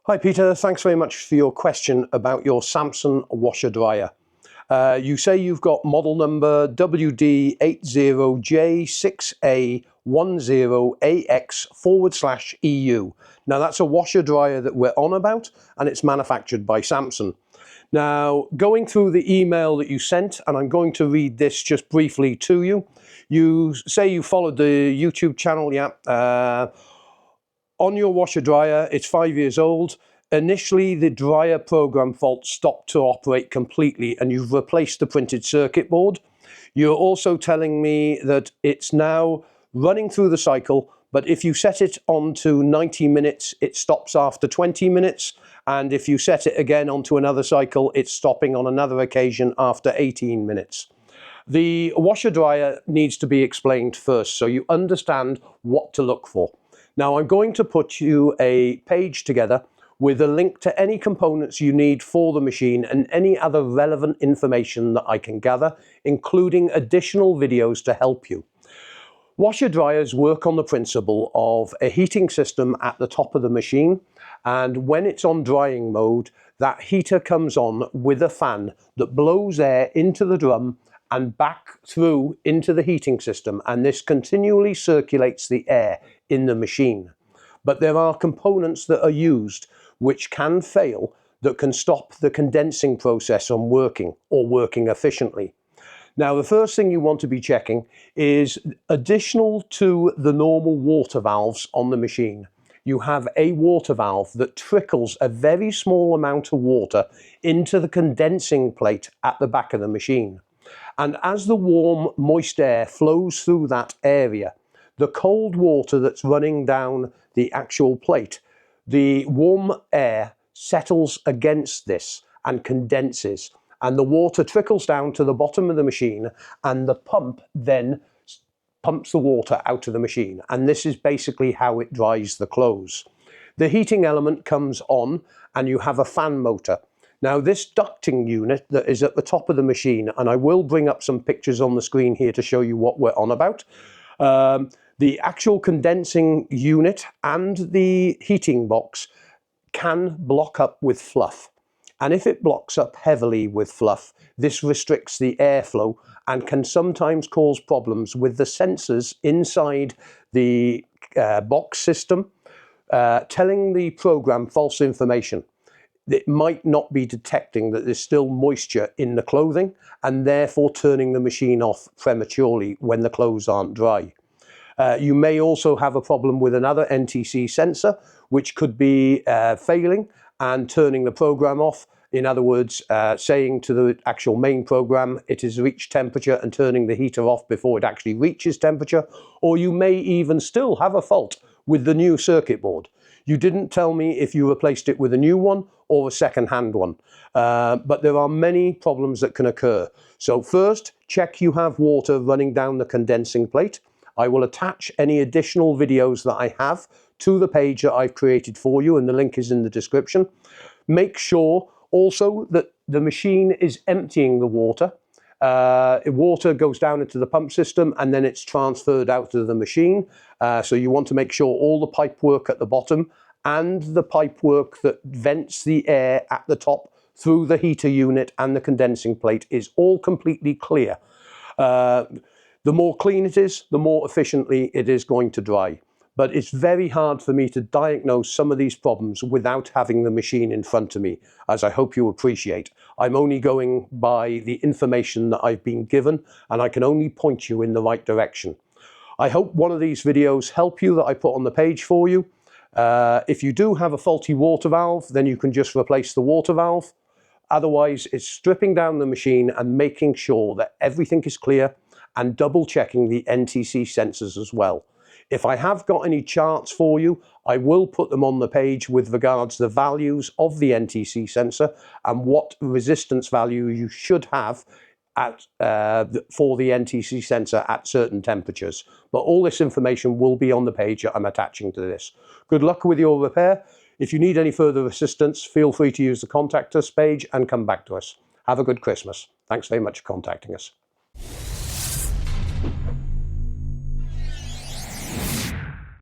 Hi Peter, thanks very much for your question about your Samsung washer dryer. You say you've got model number WD80J6A10AX/EU. Now that's a washer dryer that we're on about, and it's manufactured by Samsung. Now, going through the email that you sent, and I'm going to read this just briefly to you. You say you followed the YouTube channel, yeah. On your washer dryer, it's 5 years old. Initially, the dryer program fault stopped to operate completely and you've replaced the printed circuit board. You're also telling me that it's now running through the cycle, but if you set it on to 90 minutes, it stops after 20 minutes. And if you set it again onto another cycle, it's stopping on another occasion after 18 minutes. The washer dryer needs to be explained first so you understand what to look for. Now I'm going to put you a page together with a link to any components you need for the machine and any other relevant information that I can gather, including additional videos to help you. Washer dryers work on the principle of a heating system at the top of the machine, and when it's on drying mode, that heater comes on with a fan that blows air into the drum and back through into the heating system, and this continually circulates the air in the machine. But there are components that are used which can fail that can stop the condensing process from working or working efficiently. Now the first thing you want to be checking is additional to the normal water valves on the machine. You have a water valve that trickles a very small amount of water into the condensing plate at the back of the machine. And as the warm, moist air flows through that area, the cold water that's running down the actual plate, the warm air settles against this and condenses, and the water trickles down to the bottom of the machine, and the pump then pumps the water out of the machine. And this is basically how it dries the clothes. The heating element comes on, and you have a fan motor. Now this ducting unit that is at the top of the machine, and I will bring up some pictures on the screen here to show you what we're on about. The actual condensing unit and the heating box can block up with fluff. And if it blocks up heavily with fluff, this restricts the airflow and can sometimes cause problems with the sensors inside the box system, telling the program false information. It might not be detecting that there's still moisture in the clothing and therefore turning the machine off prematurely when the clothes aren't dry. You may also have a problem with another NTC sensor, which could be failing and turning the program off. In other words, saying to the actual main program it has reached temperature and turning the heater off before it actually reaches temperature. Or you may even still have a fault with the new circuit board. You didn't tell me if you replaced it with a new one or a second-hand one, but there are many problems that can occur. So first, check you have water running down the condensing plate. I will attach any additional videos that I have to the page that I've created for you, and the link is in the description. Make sure also that the machine is emptying the water. Water goes down into the pump system and then it's transferred out to the machine. So you want to make sure all the pipe work at the bottom and the pipe work that vents the air at the top through the heater unit and the condensing plate is all completely clear. The more clean it is, the more efficiently it is going to dry. But it's very hard for me to diagnose some of these problems without having the machine in front of me, as I hope you appreciate. I'm only going by the information that I've been given, and I can only point you in the right direction. I hope one of these videos help you that I put on the page for you. If you do have a faulty water valve, then you can just replace the water valve. Otherwise, it's stripping down the machine and making sure that everything is clear and double checking the NTC sensors as well. If I have got any charts for you, I will put them on the page with regards to the values of the NTC sensor and what resistance value you should have at, for the NTC sensor at certain temperatures. But all this information will be on the page that I'm attaching to this. Good luck with your repair. If you need any further assistance, feel free to use the contact us page and come back to us. Have a good Christmas. Thanks very much for contacting us.